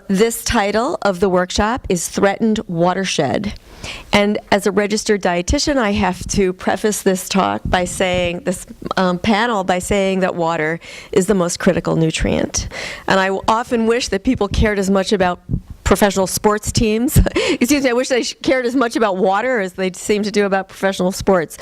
This title of the workshop is Threatened Watershed. And as a registered dietitian, I have to preface this talk by saying, this panel by saying that water is the most critical nutrient. And I often wish that people cared as much about professional sports teams. Excuse me, I wish they cared as much about water as they seem to do about professional sports.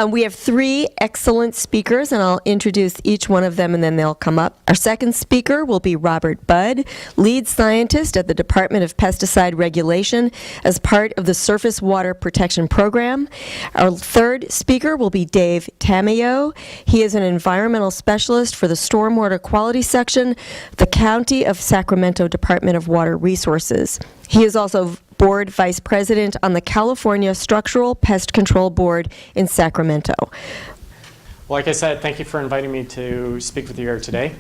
We have 3 excellent speakers, and I'll introduce each one of them and then they'll come up. Our second speaker will be Robert Budd, lead scientist at the Department of Pesticide Regulation as part of the Surface Water Protection Program. Our third speaker will be Dave Tamayo. He is an environmental specialist for the Stormwater Quality Section, the County of Sacramento Department of Water Resources. He is also board vice president on the California Structural Pest Control Board in Sacramento. Like I said, thank you for inviting me to speak with you here today.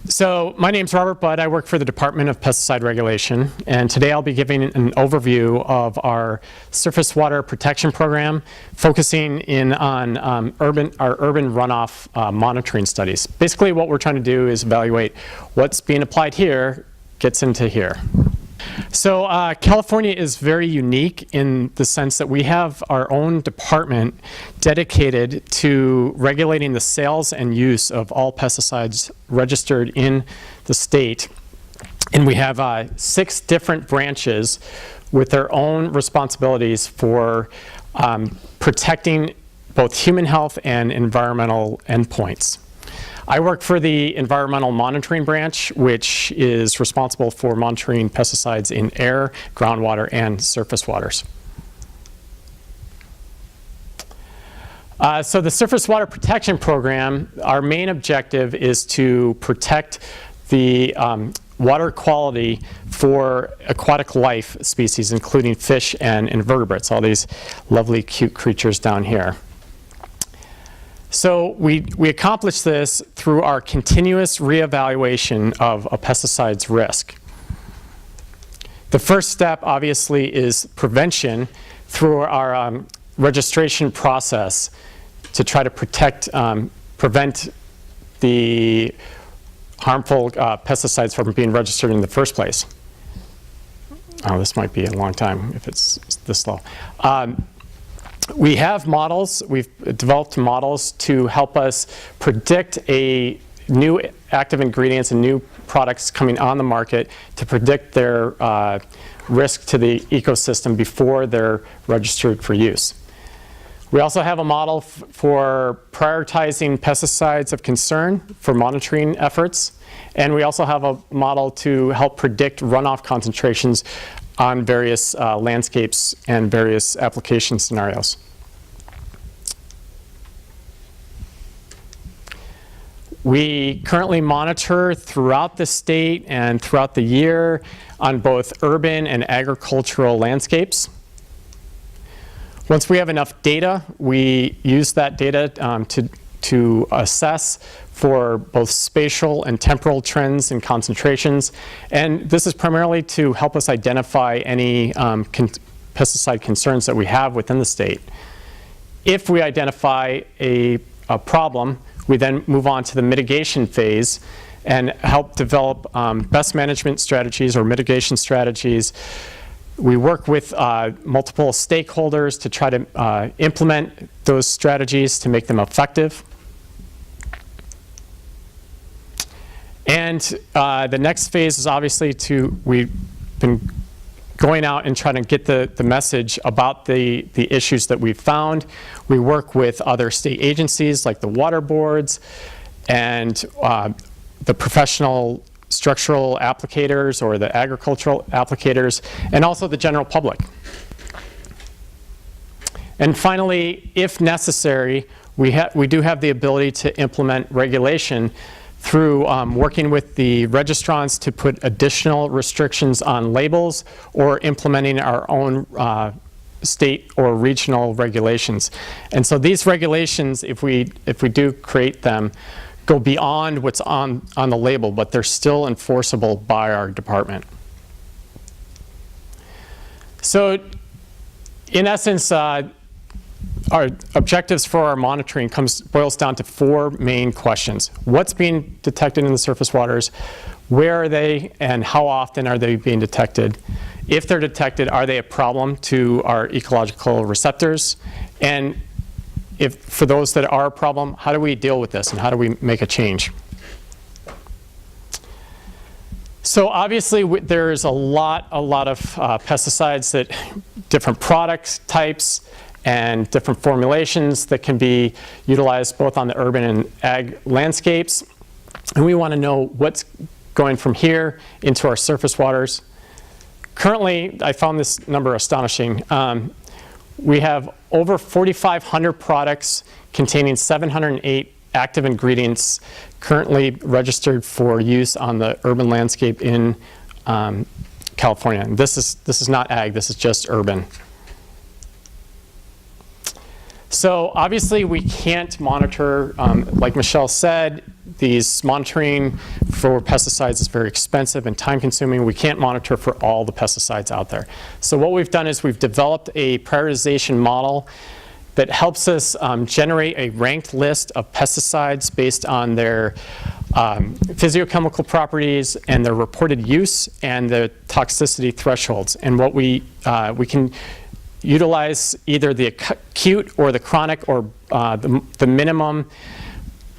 So my name's Robert Budd. I work for the Department of Pesticide Regulation, and today I'll be giving an overview of our Surface Water Protection Program, focusing in on our urban runoff monitoring studies. Basically what we're trying to do is evaluate what's being applied here gets into here. So California is very unique in the sense that we have our own department dedicated to regulating the sales and use of all pesticides registered in the state. And we have 6 different branches with their own responsibilities for protecting both human health and environmental endpoints. I work for the Environmental Monitoring Branch, which is responsible for monitoring pesticides in air, groundwater, and surface waters. So the Surface Water Protection Program, our main objective is to protect the water quality for aquatic life species, including fish and invertebrates, all these lovely, cute creatures down here. So we accomplish this through our continuous reevaluation of a pesticide's risk. The first step, obviously, is prevention through our registration process to try to prevent the harmful pesticides from being registered in the first place. Oh, this might be a long time if it's this slow. We have models, we've developed models to help us predict a new active ingredients and new products coming on the market to predict their risk to the ecosystem before they're registered for use. We also have a model for prioritizing pesticides of concern for monitoring efforts, and we also have a model to help predict runoff concentrations on various landscapes and various application scenarios. We currently monitor throughout the state and throughout the year on both urban and agricultural landscapes. Once we have enough data, we use that data to assess for both spatial and temporal trends and concentrations. And this is primarily to help us identify any pesticide concerns that we have within the state. If we identify a problem, we then move on to the mitigation phase and help develop best management strategies or mitigation strategies. We work with multiple stakeholders to try to implement those strategies to make them effective. And the next phase is obviously we've been going out and trying to get the message about the issues that we've found. We work with other state agencies like the water boards and the professional structural applicators or the agricultural applicators, and also the general public. And finally, if necessary, we do have the ability to implement regulation through working with the registrants to put additional restrictions on labels or implementing our own state or regional regulations. And so these regulations, if we do create them, go beyond what's on the label, but they're still enforceable by our department. So in essence, our objectives for our monitoring boils down to 4 main questions. What's being detected in the surface waters? where are they and how often are they being detected? If they're detected, are they a problem to our ecological receptors? And if for those that are a problem, how do we deal with this and how do we make a change? So obviously there's a lot of pesticides that different product types and different formulations that can be utilized both on the urban and ag landscapes. And we want to know what's going from here into our surface waters. Currently, I found this number astonishing. We have over 4,500 products containing 708 active ingredients currently registered for use on the urban landscape in California. And this is not ag, this is just urban. So obviously we can't monitor, like Michelle said, these monitoring for pesticides is very expensive and time consuming. We can't monitor for all the pesticides out there. So what we've done is we've developed a prioritization model that helps us generate a ranked list of pesticides based on their physiochemical properties and their reported use and the toxicity thresholds. And what we can utilize either the acute or the chronic or the minimum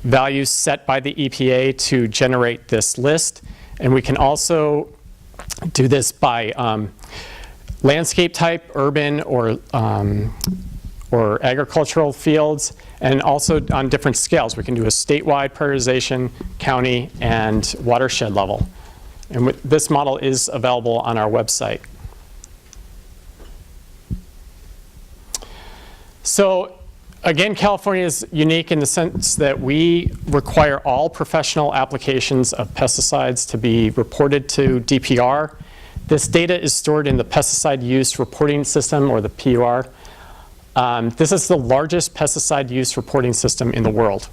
values set by the EPA to generate this list. And we can also do this by landscape type, urban or agricultural fields, and also on different scales. We can do a statewide prioritization, county, and watershed level. And this model is available on our website. So again, California is unique in the sense that we require all professional applications of pesticides to be reported to DPR. This data is stored in the Pesticide Use Reporting System, or the PUR. This is the largest pesticide use reporting system in the world.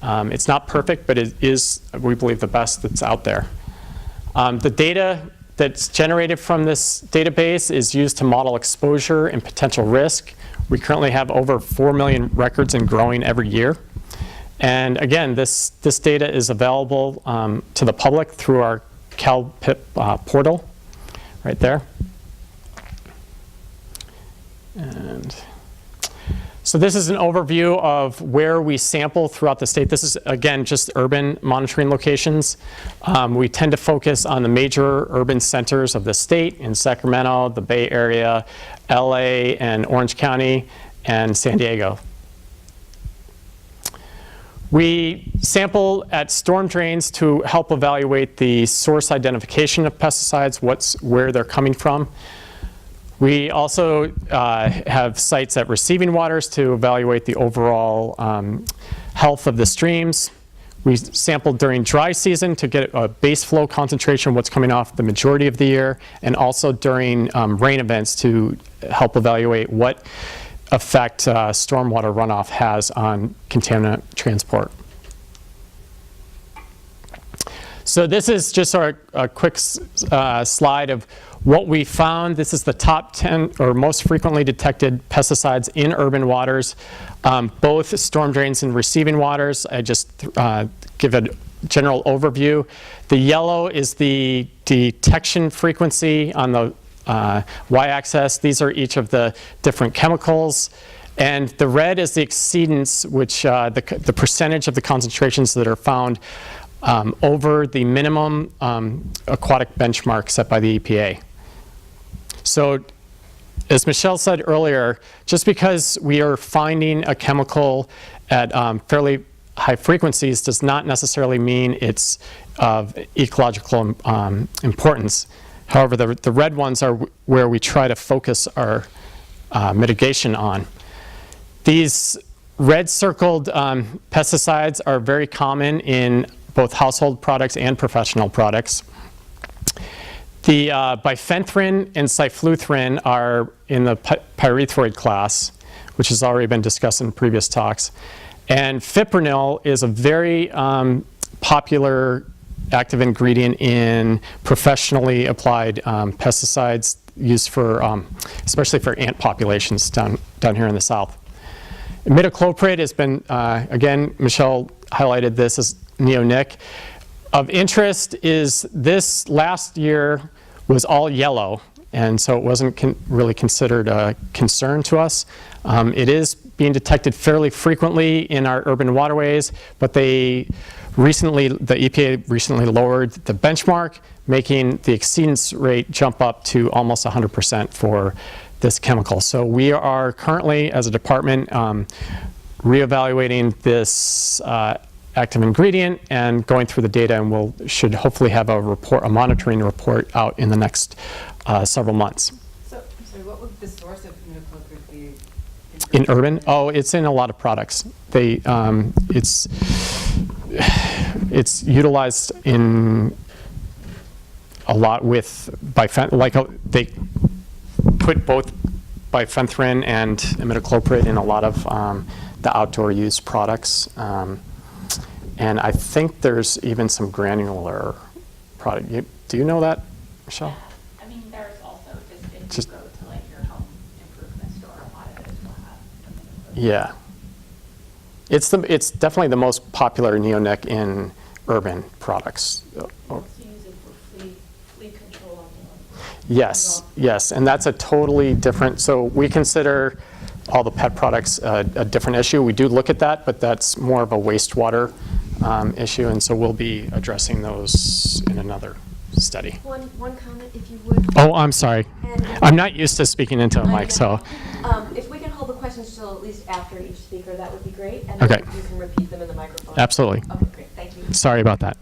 It's not perfect, but it is, we believe, the best that's out there. The data that's generated from this database is used to model exposure and potential risk. We currently have over 4 million records and growing every year. And again, this data is available to the public through our CalPIP portal right there. And so this is an overview of where we sample throughout the state. This is, again, just urban monitoring locations. We tend to focus on the major urban centers of the state in Sacramento, the Bay Area, LA, and Orange County, and San Diego. We sample at storm drains to help evaluate the source identification of pesticides, where they're coming from. We also have sites at receiving waters to evaluate the overall health of the streams. We sample during dry season to get a base flow concentration, what's coming off the majority of the year, and also during rain events to help evaluate what effect stormwater runoff has on contaminant transport. So this is just a quick slide of what we found. This is the top 10 or most frequently detected pesticides in urban waters, both storm drains and receiving waters. I just give a general overview. The yellow is the detection frequency on the y-axis. These are each of the different chemicals. And the red is the exceedance, which the percentage of the concentrations that are found over the minimum aquatic benchmark set by the EPA. So as Michelle said earlier, just because we are finding a chemical at fairly high frequencies does not necessarily mean it's of ecological importance. However, the red ones are where we try to focus our mitigation on. These red circled pesticides are very common in both household products and professional products. The bifenthrin and cyfluthrin are in the pyrethroid class, which has already been discussed in previous talks. And fipronil is a very popular active ingredient in professionally applied pesticides used for, especially for ant populations down here in the south. Imidacloprid has been, again, Michelle highlighted this as neonic. Of interest is this last year was all yellow, and so it wasn't really considered a concern to us. It is being detected fairly frequently in our urban waterways, but the EPA recently lowered the benchmark, making the exceedance rate jump up to almost 100% for this chemical. So we are currently, as a department, reevaluating this active ingredient and going through the data, and should hopefully have a monitoring report out in the next several months. So what would the source of imidacloprid be? In urban? Oh, it's in a lot of products. It's utilized in a lot with they put both bifenthrin and imidacloprid in a lot of the outdoor use products. And I think there's even some granular product. Do you know that, Michelle? Yeah. I mean, there's also just if you go to like your home improvement store, a lot of it will have. Yeah. It's definitely the most popular neonic in urban products. It's used for flea control. Yes, and that's a totally different, so we consider all the pet products a different issue. We do look at that, but that's more of a wastewater issue, and so we'll be addressing those in another study. One comment, if you would. Oh, I'm sorry. And I'm not used to speaking into a mic, so. if we can hold the questions till at least after each speaker, that would be great. And Okay. then you can repeat them in the microphone. Absolutely. Okay, great. Thank you. Sorry about that.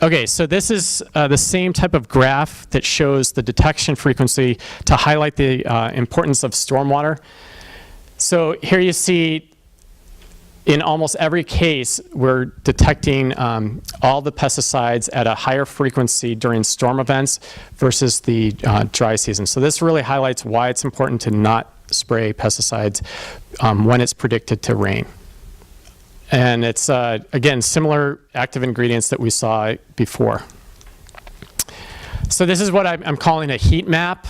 Okay, so this is the same type of graph that shows the detection frequency to highlight the importance of stormwater. So here you see in almost every case, we're detecting all the pesticides at a higher frequency during storm events versus the dry season. So this really highlights why it's important to not spray pesticides when it's predicted to rain. And it's, again, similar active ingredients that we saw before. So this is what I'm calling a heat map.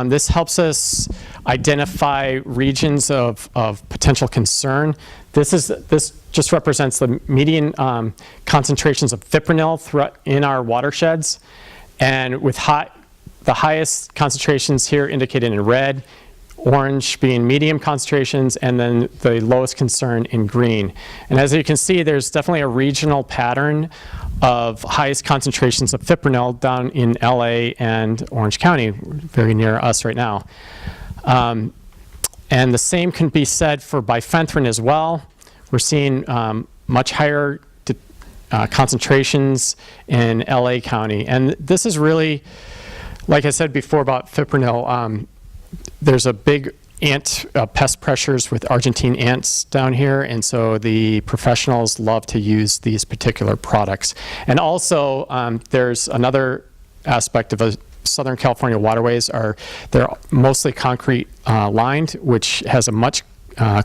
This helps us identify regions of potential concern. This just represents the median concentrations of fipronil in our watersheds. And with the highest concentrations here indicated in red, orange being medium concentrations, and then the lowest concern in green. And as you can see, there's definitely a regional pattern of highest concentrations of fipronil down in LA and Orange County, very near us right now. And the same can be said for bifenthrin as well. We're seeing much higher concentrations in LA County. And this is really, like I said before about fipronil, there's a big pest pressures with Argentine ants down here, and so the professionals love to use these particular products. And also, there's another aspect of Southern California waterways they're mostly concrete lined, which has a much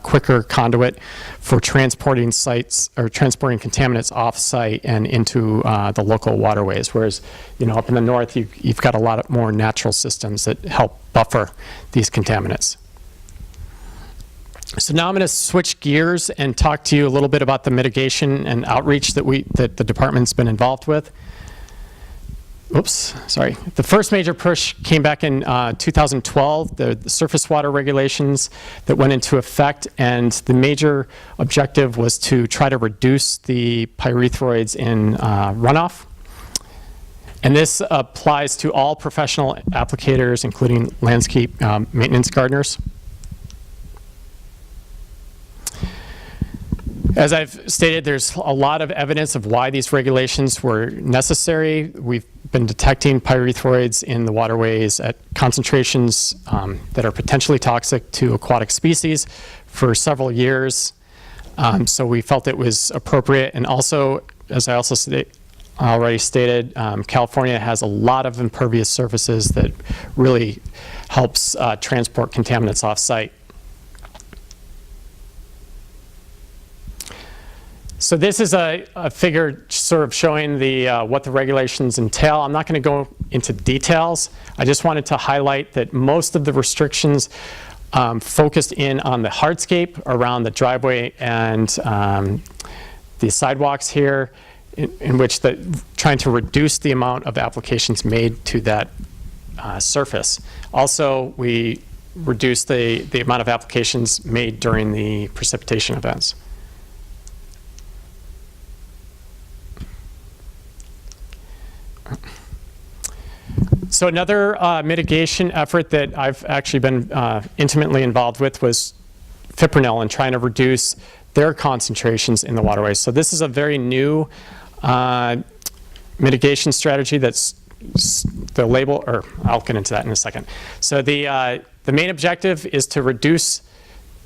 quicker conduit for transporting contaminants off-site and into the local waterways. Whereas, up in the north, you've got a lot more natural systems that help buffer these contaminants. So now I'm going to switch gears and talk to you a little bit about the mitigation and outreach that the department's been involved with. Oops, sorry. The first major push came back in 2012, the surface water regulations that went into effect, and the major objective was to try to reduce the pyrethroids in runoff. And this applies to all professional applicators, including landscape maintenance gardeners. As I've stated, there's a lot of evidence of why these regulations were necessary. We've been detecting pyrethroids in the waterways at concentrations that are potentially toxic to aquatic species for several years. So we felt it was appropriate. And also, as I already stated, California has a lot of impervious surfaces that really helps transport contaminants off-site. So this is a figure sort of showing what the regulations entail. I'm not going to go into details. I just wanted to highlight that most of the restrictions focused in on the hardscape around the driveway and the sidewalks here. in which trying to reduce the amount of applications made to that surface. Also, we reduce the amount of applications made during the precipitation events. So another mitigation effort that I've actually been intimately involved with was fipronil and trying to reduce their concentrations in the waterways. So this is a very new mitigation strategy that's the label, or I'll get into that in a second. So the main objective is to reduce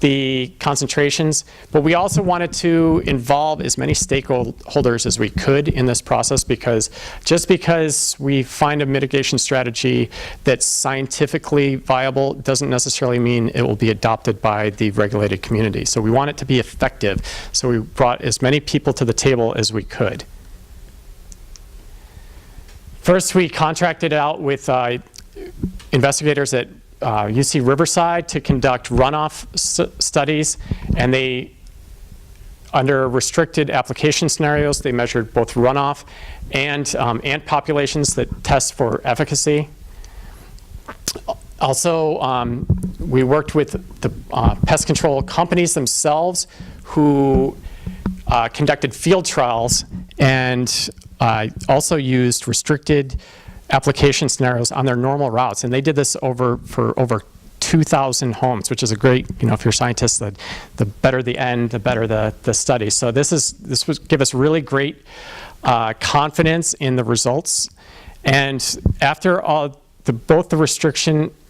the concentrations, but we also wanted to involve as many stakeholders as we could in this process, because just because we find a mitigation strategy that's scientifically viable doesn't necessarily mean it will be adopted by the regulated community. So we want it to be effective. So we brought as many people to the table as we could. First, we contracted out with investigators at UC Riverside to conduct runoff studies, and they, under restricted application scenarios, they measured both runoff and ant populations that test for efficacy. Also, we worked with the pest control companies themselves who conducted field trials and also used restricted application scenarios on their normal routes, and they did this for over 2,000 homes, which is a great, if you're scientists, the better the end, the better the study. So this would give us really great confidence in the results. And after both the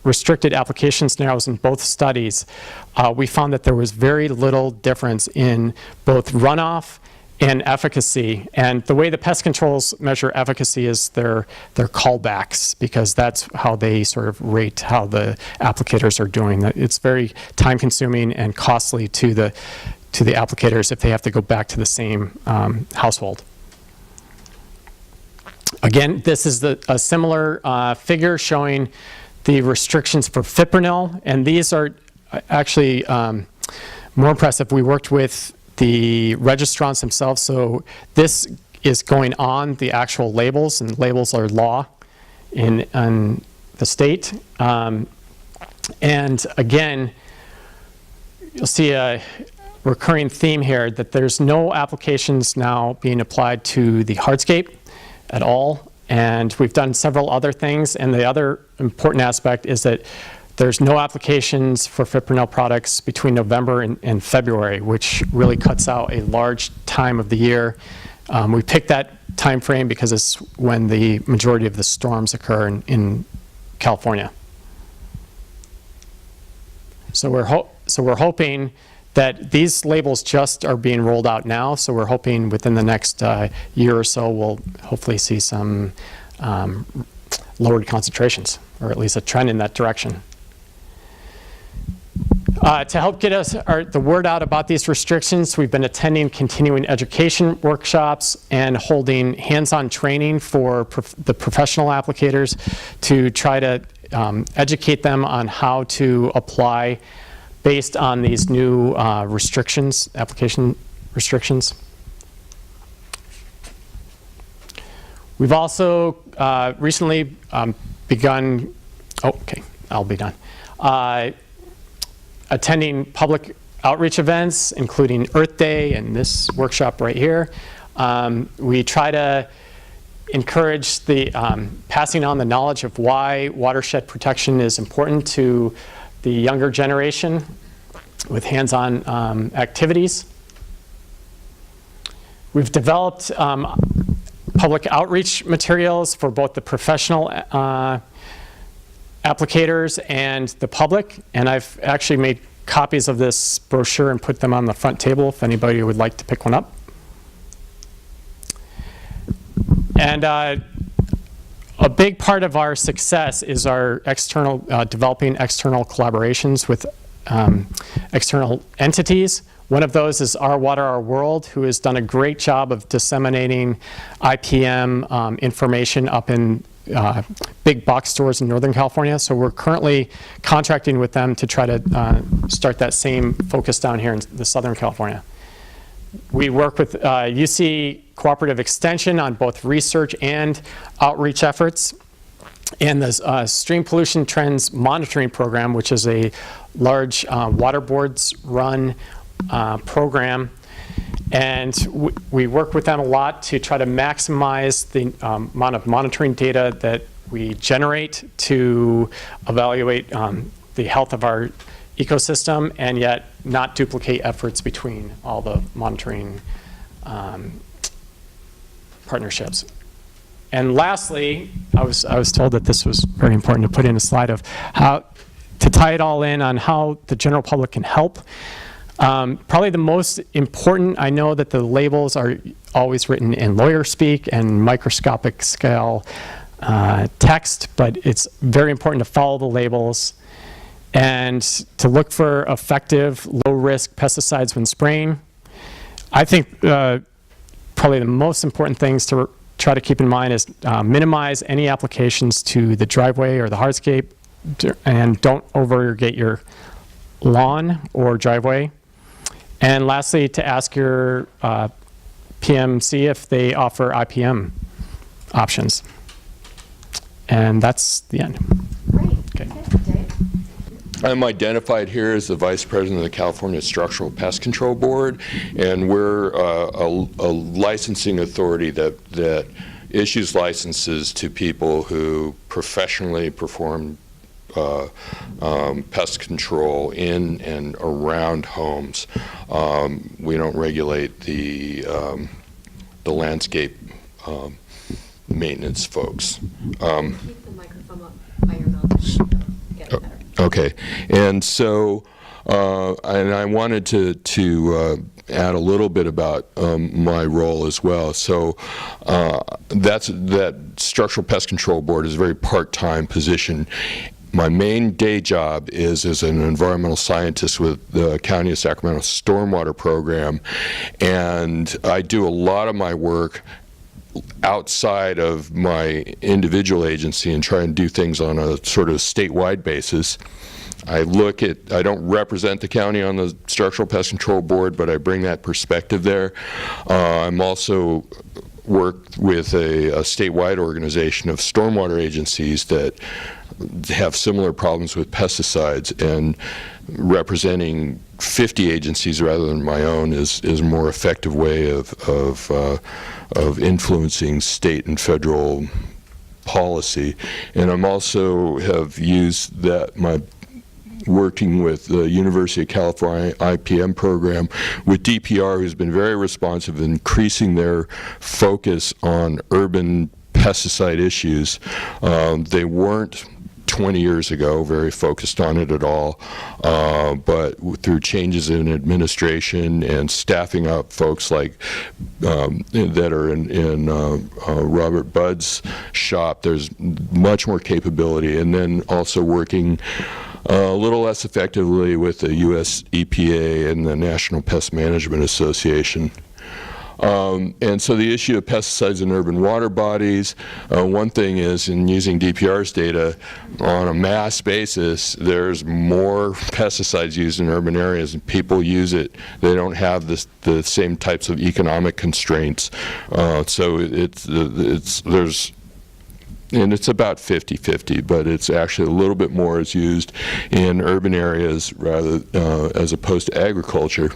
restricted application scenarios in both studies, we found that there was very little difference in both runoff and efficacy. And the way the pest controls measure efficacy is their callbacks, because that's how they sort of rate how the applicators are doing. It's very time consuming and costly to the applicators if they have to go back to the same household. Again, this is a similar figure showing the restrictions for fipronil, and these are actually more impressive. We worked with the registrants themselves, so this is going on the actual labels, and labels are law in the state. And again, you'll see a recurring theme here that there's no applications now being applied to the hardscape at all, and we've done several other things, and the other important aspect is that there's no applications for fipronil products between November and February, which really cuts out a large time of the year. We picked that time frame because it's when the majority of the storms occur in California. So we're hoping that these labels just are being rolled out now. So we're hoping within the next year or so, we'll hopefully see some lowered concentrations, or at least a trend in that direction. To help get the word out about these restrictions, we've been attending continuing education workshops and holding hands-on training for the professional applicators to try to educate them on how to apply based on these new restrictions, application restrictions. We've also recently begun, I'll be done. Attending public outreach events, including Earth Day and this workshop right here. We try to encourage the passing on the knowledge of why watershed protection is important to the younger generation with hands-on activities. We've developed public outreach materials for both the professional applicators and the public, and I've actually made copies of this brochure and put them on the front table if anybody would like to pick one up. And a big part of our success is our developing external collaborations with external entities. One of those is Our Water, Our World, who has done a great job of disseminating IPM information up in big box stores in Northern California. So we're currently contracting with them to try to start that same focus down here in the Southern California. And then we also have a We work with UC Cooperative Extension on both research and outreach efforts. And the Stream Pollution Trends Monitoring Program, which is a large water boards run program. And we work with them a lot to try to maximize the amount of monitoring data that we generate to evaluate the health of our ecosystem, and yet not duplicate efforts between all the monitoring partnerships. And lastly, I was told that this was very important to put in a slide of how to tie it all in on how the general public can help. Probably the most important, I know that the labels are always written in lawyer speak and microscopic scale text, but it's very important to follow the labels and to look for effective, low-risk pesticides when spraying. I think probably the most important things to try to keep in mind is minimize any applications to the driveway or the hardscape, and don't over-irrigate your lawn or driveway. And lastly, to ask your PMC if they offer IPM options. And that's the end. Great. Okay. Dave? I'm identified here as the Vice President of the California Structural Pest Control Board, and we're a licensing authority that issues licenses to people who professionally perform pest control in and around homes. We don't regulate the landscape maintenance folks. Keep the microphone up by your mouth. Get it better. Okay, and so and I wanted to add a little bit about my role as well. So that Structural Pest Control Board is a very part-time position. My main day job is as an environmental scientist with the County of Sacramento Stormwater Program, and I do a lot of my work outside of my individual agency and try and do things on a sort of statewide basis. I don't represent the county on the Structural Pest Control Board, but I bring that perspective there. I'm also worked with a statewide organization of stormwater agencies that have similar problems with pesticides, and representing 50 agencies rather than my own is a more effective way of influencing state and federal policy. And I'm also have used that my working with the University of California IPM program with DPR, who's been very responsive in increasing their focus on urban pesticide issues. They weren't 20 years ago very focused on it at all, but through changes in administration and staffing up folks like that are in Robert Budd's shop, there's much more capability. And then also working a little less effectively with the U.S. EPA and the National Pest Management Association. And so the issue of pesticides in urban water bodies, one thing is, in using DPR's data, on a mass basis, there's more pesticides used in urban areas, and people use it. They don't have the same types of economic constraints. So it's about 50-50, but it's actually a little bit more is used in urban areas rather as opposed to agriculture.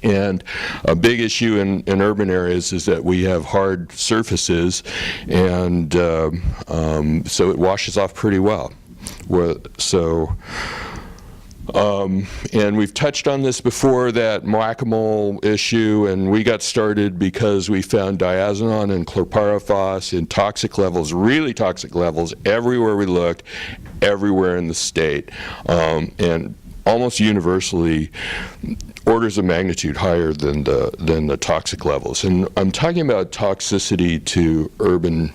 And a big issue in urban areas is that we have hard surfaces, and so it washes off pretty well. And we've touched on this before, that whack-a-mole issue, and we got started because we found diazinon and chlorpyrifos in toxic levels, really toxic levels, everywhere we looked, everywhere in the state, and almost universally orders of magnitude higher than the toxic levels. And I'm talking about toxicity to urban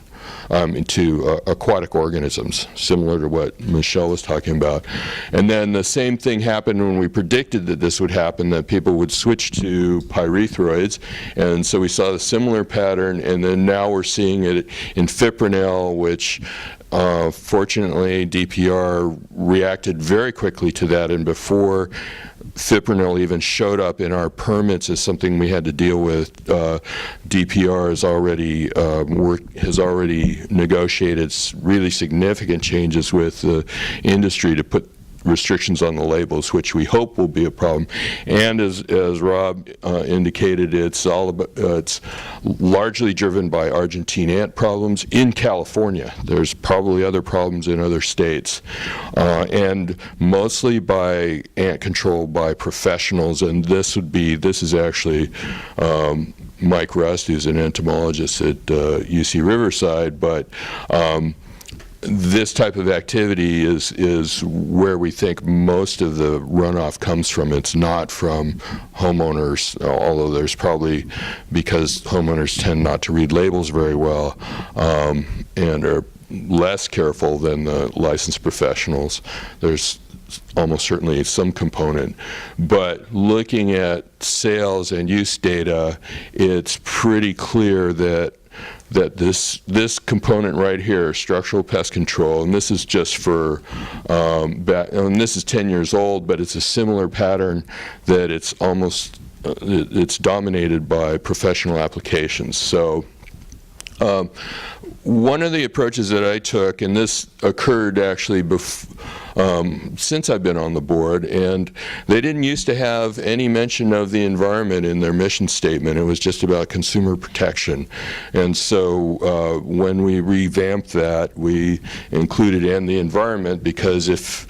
to aquatic organisms, similar to what Michelle was talking about. And then the same thing happened when we predicted that this would happen, that people would switch to pyrethroids, and so we saw a similar pattern, and then now we're seeing it in fipronil, which Fortunately, DPR reacted very quickly to that, and before fipronil even showed up in our permits as something we had to deal with, DPR has already negotiated really significant changes with the industry to put restrictions on the labels, which we hope will be a problem. And as Rob indicated, it's largely driven by Argentine ant problems in California. There's probably other problems in other states, and mostly by ant control by professionals. And this is actually Mike Rust, who's an entomologist at UC Riverside, but this type of activity is where we think most of the runoff comes from. It's not from homeowners, although there's probably, because homeowners tend not to read labels very well and are less careful than the licensed professionals, there's almost certainly some component. But looking at sales and use data, it's pretty clear that this component right here, structural pest control, and this is just for, and this is 10 years old, but it's a similar pattern that it's almost, it's dominated by professional applications. So one of the approaches that I took, and this occurred actually since I've been on the board, and they didn't used to have any mention of the environment in their mission statement. It was just about consumer protection. And so when we revamped that, we included "and the environment," because if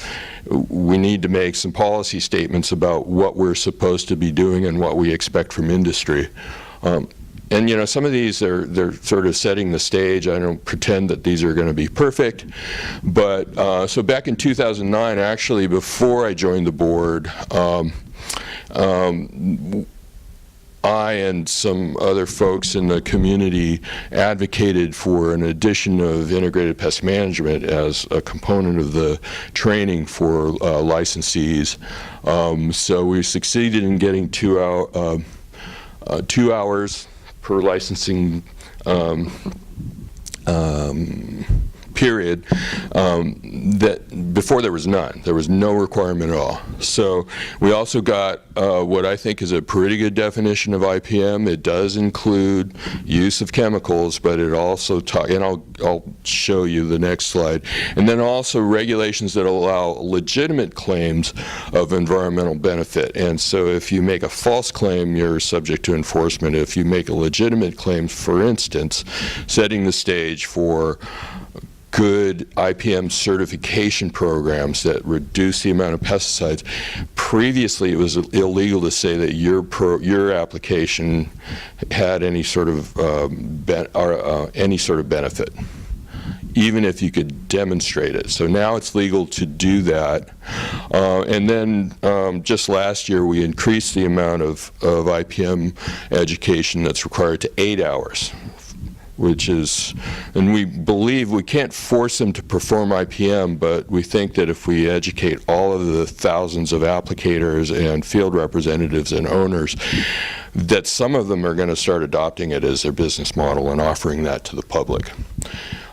we need to make some policy statements about what we're supposed to be doing and what we expect from industry. And you know, some of these they're sort of setting the stage. I don't pretend that these are going to be perfect, but so back in 2009, actually before I joined the board, I and some other folks in the community advocated for an addition of integrated pest management as a component of the training for licensees. So we succeeded in getting 2 hours per licensing period, that before there was none. There was no requirement at all. So we also got what I think is a pretty good definition of IPM. It does include use of chemicals, but it also and I'll show you the next slide. And then also regulations that allow legitimate claims of environmental benefit. And so if you make a false claim, you're subject to enforcement. If you make a legitimate claim, for instance, setting the stage for good IPM certification programs that reduce the amount of pesticides. Previously, it was illegal to say that your application had any sort of benefit, even if you could demonstrate it. So now it's legal to do that. And then just last year, we increased the amount of IPM education that's required to 8 hours. Which is, and we believe we can't force them to perform IPM, but we think that if we educate all of the thousands of applicators and field representatives and owners, that some of them are going to start adopting it as their business model and offering that to the public.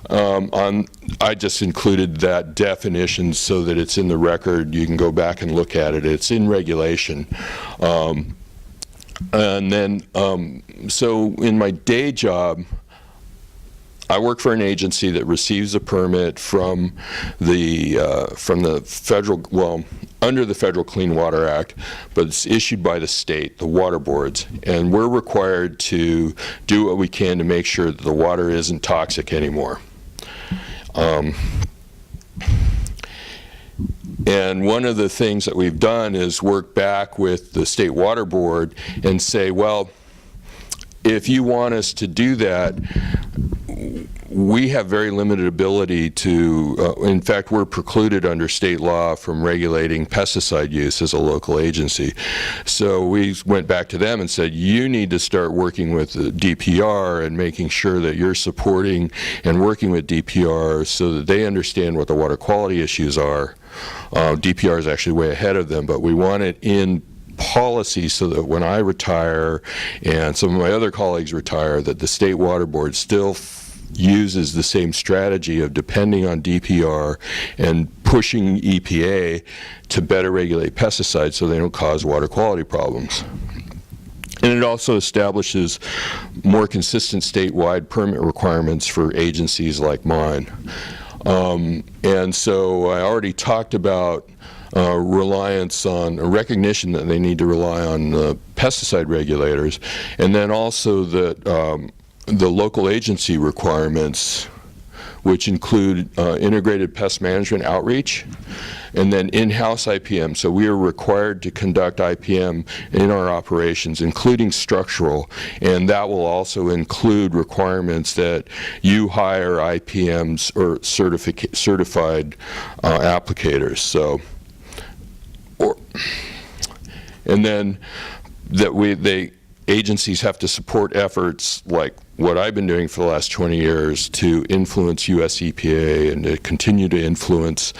I just included that definition so that it's in the record. You can go back and look at it. It's in regulation. And then, so in my day job, I work for an agency that receives a permit from the federal, well, under the Federal Clean Water Act, but it's issued by the state, the water boards, and we're required to do what we can to make sure that the water isn't toxic anymore. And one of the things that we've done is work back with the state water board and say, well, if you want us to do that, we have very limited ability to, in fact, we're precluded under state law from regulating pesticide use as a local agency. So we went back to them and said, you need to start working with the DPR and making sure that you're supporting and working with DPR so that they understand what the water quality issues are. DPR is actually way ahead of them, but we want it in policy so that when I retire and some of my other colleagues retire, that the state water board still uses the same strategy of depending on DPR and pushing EPA to better regulate pesticides so they don't cause water quality problems. And it also establishes more consistent statewide permit requirements for agencies like mine. And so I already talked about reliance on, a recognition that they need to rely on pesticide regulators, and then also that the local agency requirements, which include integrated pest management outreach, and then in-house IPM. So we are required to conduct IPM in our operations, including structural, and that will also include requirements that you hire IPMs or certified applicators. So, and then that agencies have to support efforts like what I've been doing for the last 20 years to influence US EPA and to continue to influence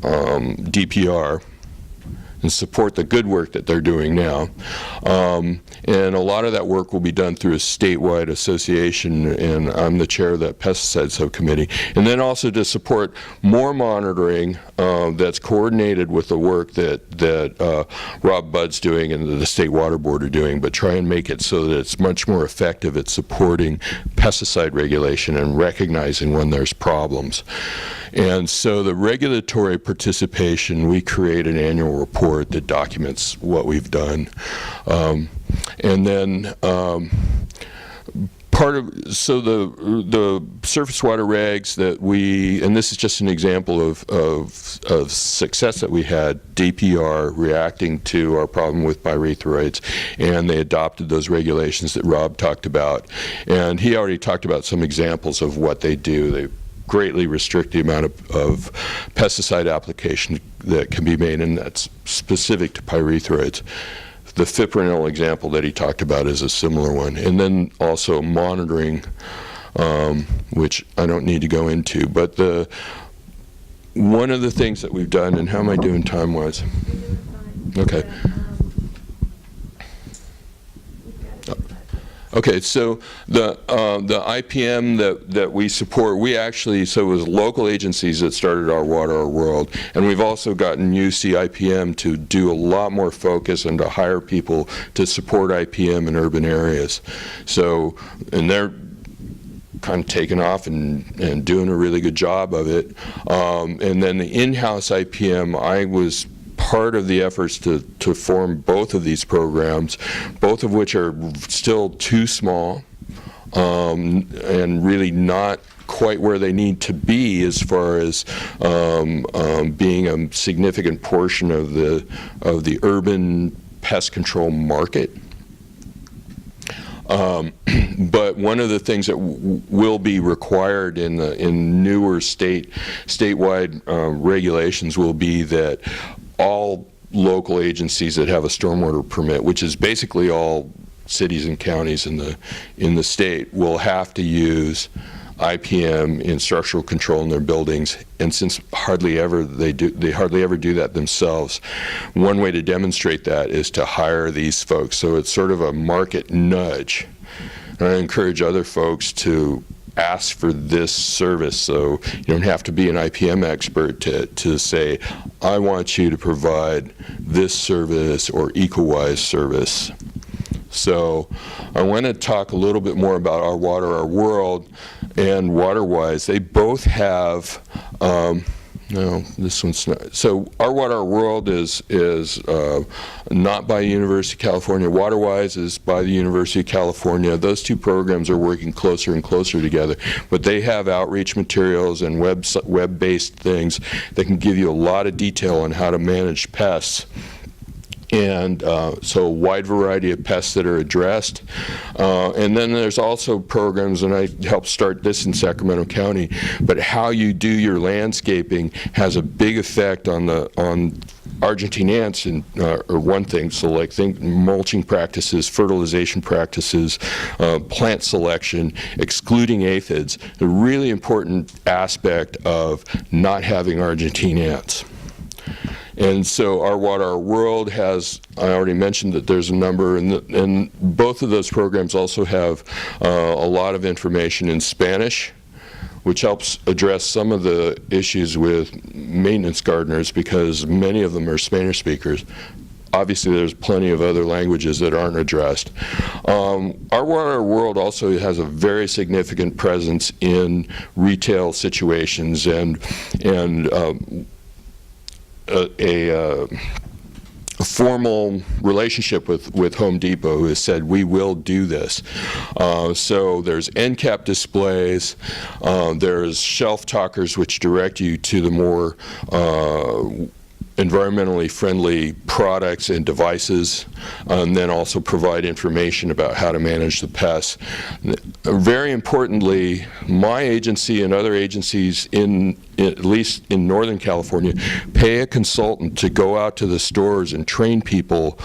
DPR and support the good work that they're doing now. And a lot of that work will be done through a statewide association, and I'm the chair of that pesticide subcommittee. And then also to support more monitoring that's coordinated with the work that Rob Budd's doing and the State Water Board are doing, but try and make it so that it's much more effective at supporting pesticide regulation and recognizing when there's problems. And so the regulatory participation, we create an annual report that documents what we've done. And then so the surface water regs that and this is just an example of success that we had, DPR reacting to our problem with pyrethroids, and they adopted those regulations that Rob talked about. And he already talked about some examples of what they do. They greatly restrict the amount of pesticide application that can be made, and that's specific to pyrethroids. The fipronil example that he talked about is a similar one. And then also monitoring, which I don't need to go into, but one of the things that we've done, and how am I doing time-wise? Okay. Okay, so the IPM that we support, so it was local agencies that started Our Water, Our World, and we've also gotten UC IPM to do a lot more focus and to hire people to support IPM in urban areas. So, and they're kind of taken off and doing a really good job of it. And then the in-house IPM, I was part of the efforts to form both of these programs, both of which are still too small and really not quite where they need to be as far as being a significant portion of the urban pest control market. But one of the things that will be required in newer statewide regulations will be that all local agencies that have a stormwater permit, which is basically all cities and counties in the state, will have to use IPM in structural control in their buildings. And since they hardly ever do that themselves, one way to demonstrate that is to hire these folks. So it's sort of a market nudge. And I encourage other folks to ask for this service, so you don't have to be an IPM expert to say, I want you to provide this service or EcoWise service. So I want to talk a little bit more about Our Water, Our World and WaterWise. They both have, no, this one's not. So Our Water, Our World is not by University of California. WaterWise is by the University of California. Those two programs are working closer and closer together, but they have outreach materials and web-based things that can give you a lot of detail on how to manage pests. And so a wide variety of pests that are addressed. And then there's also programs, and I helped start this in Sacramento County, but how you do your landscaping has a big effect on Argentine ants, or one thing. So like think mulching practices, fertilization practices, plant selection, excluding aphids, a really important aspect of not having Argentine ants. And so Our Water, Our World has, I already mentioned that there's a number, and both of those programs also have a lot of information in Spanish, which helps address some of the issues with maintenance gardeners because many of them are Spanish speakers. Obviously, there's plenty of other languages that aren't addressed. Our Water, Our World also has a very significant presence in retail situations and a formal relationship with Home Depot, who has said, we will do this. So there's end cap displays, there's shelf talkers which direct you to the more environmentally friendly products and devices, and then also provide information about how to manage the pests. Very importantly, my agency and other agencies at least in Northern California, pay a consultant to go out to the stores and train people,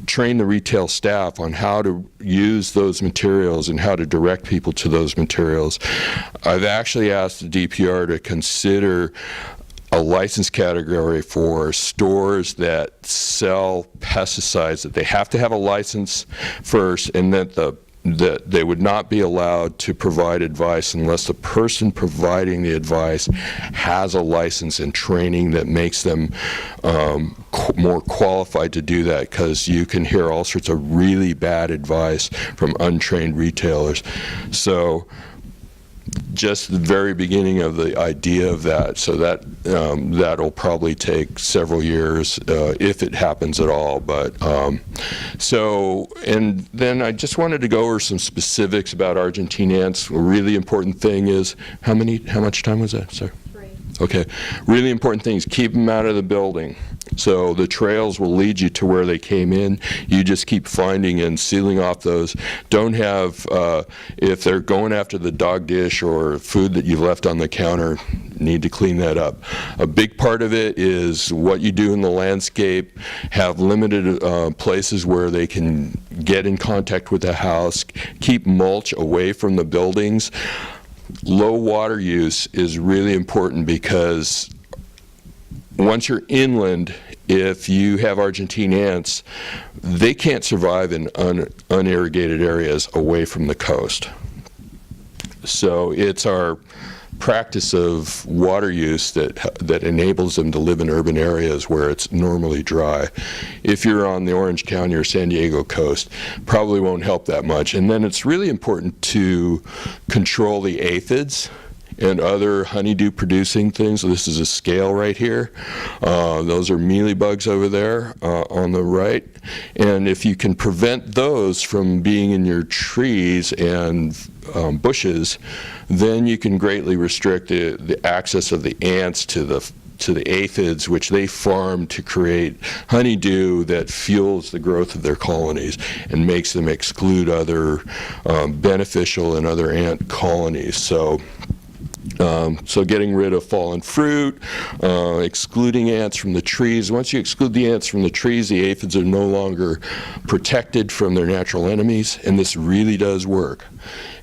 train the retail staff on how to use those materials and how to direct people to those materials. I've actually asked the DPR to consider a license category for stores that sell pesticides, that they have to have a license first, and that they would not be allowed to provide advice unless the person providing the advice has a license and training that makes them more qualified to do that, because you can hear all sorts of really bad advice from untrained retailers. So just the very beginning of the idea of that, so that that'll probably take several years if it happens at all. But so, and then I just wanted to go over some specifics about Argentine ants. A really important thing is how much time was that, sir? 3. Okay, really important thing is keep them out of the building. So the trails will lead you to where they came in. You just keep finding and sealing off those. Don't have, if they're going after the dog dish or food that you've left on the counter, need to clean that up. A big part of it is what you do in the landscape. Have limited places where they can get in contact with the house. Keep mulch away from the buildings. Low water use is really important because once you're inland, if you have Argentine ants, they can't survive in unirrigated areas away from the coast. So it's our practice of water use that enables them to live in urban areas where it's normally dry. If you're on the Orange County or San Diego coast, probably won't help that much. And then it's really important to control the aphids and other honeydew producing things. So this is a scale right here. Those are mealybugs over there on the right. And if you can prevent those from being in your trees and bushes, then you can greatly restrict the access of the ants to the aphids, which they farm to create honeydew that fuels the growth of their colonies and makes them exclude other beneficial and other ant colonies. So getting rid of fallen fruit, excluding ants from the trees. Once you exclude the ants from the trees, the aphids are no longer protected from their natural enemies, and this really does work.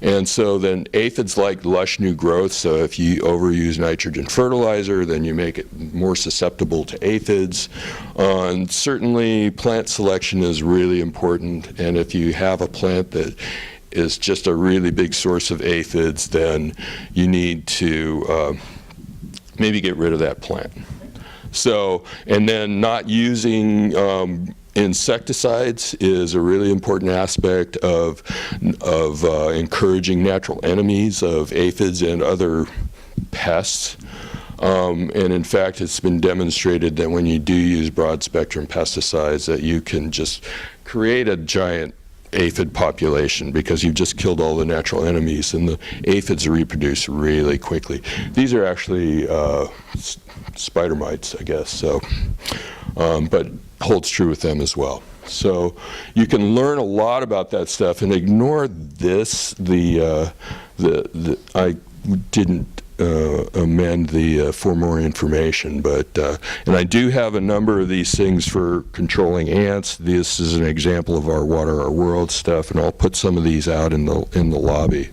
And so then aphids like lush new growth, so if you overuse nitrogen fertilizer, then you make it more susceptible to aphids. And certainly plant selection is really important, and if you have a plant that is just a really big source of aphids, then you need to maybe get rid of that plant. So, and then not using insecticides is a really important aspect of encouraging natural enemies of aphids and other pests. And in fact, it's been demonstrated that when you do use broad spectrum pesticides, that you can just create a giant aphid population because you've just killed all the natural enemies, and the aphids reproduce really quickly. These are actually spider mites, I guess, so, but holds true with them as well. So you can learn a lot about that stuff and ignore this. I didn't amend for more information, but and I do have a number of these things for controlling ants. This is an example of our Water, Our World stuff, and I'll put some of these out in the lobby.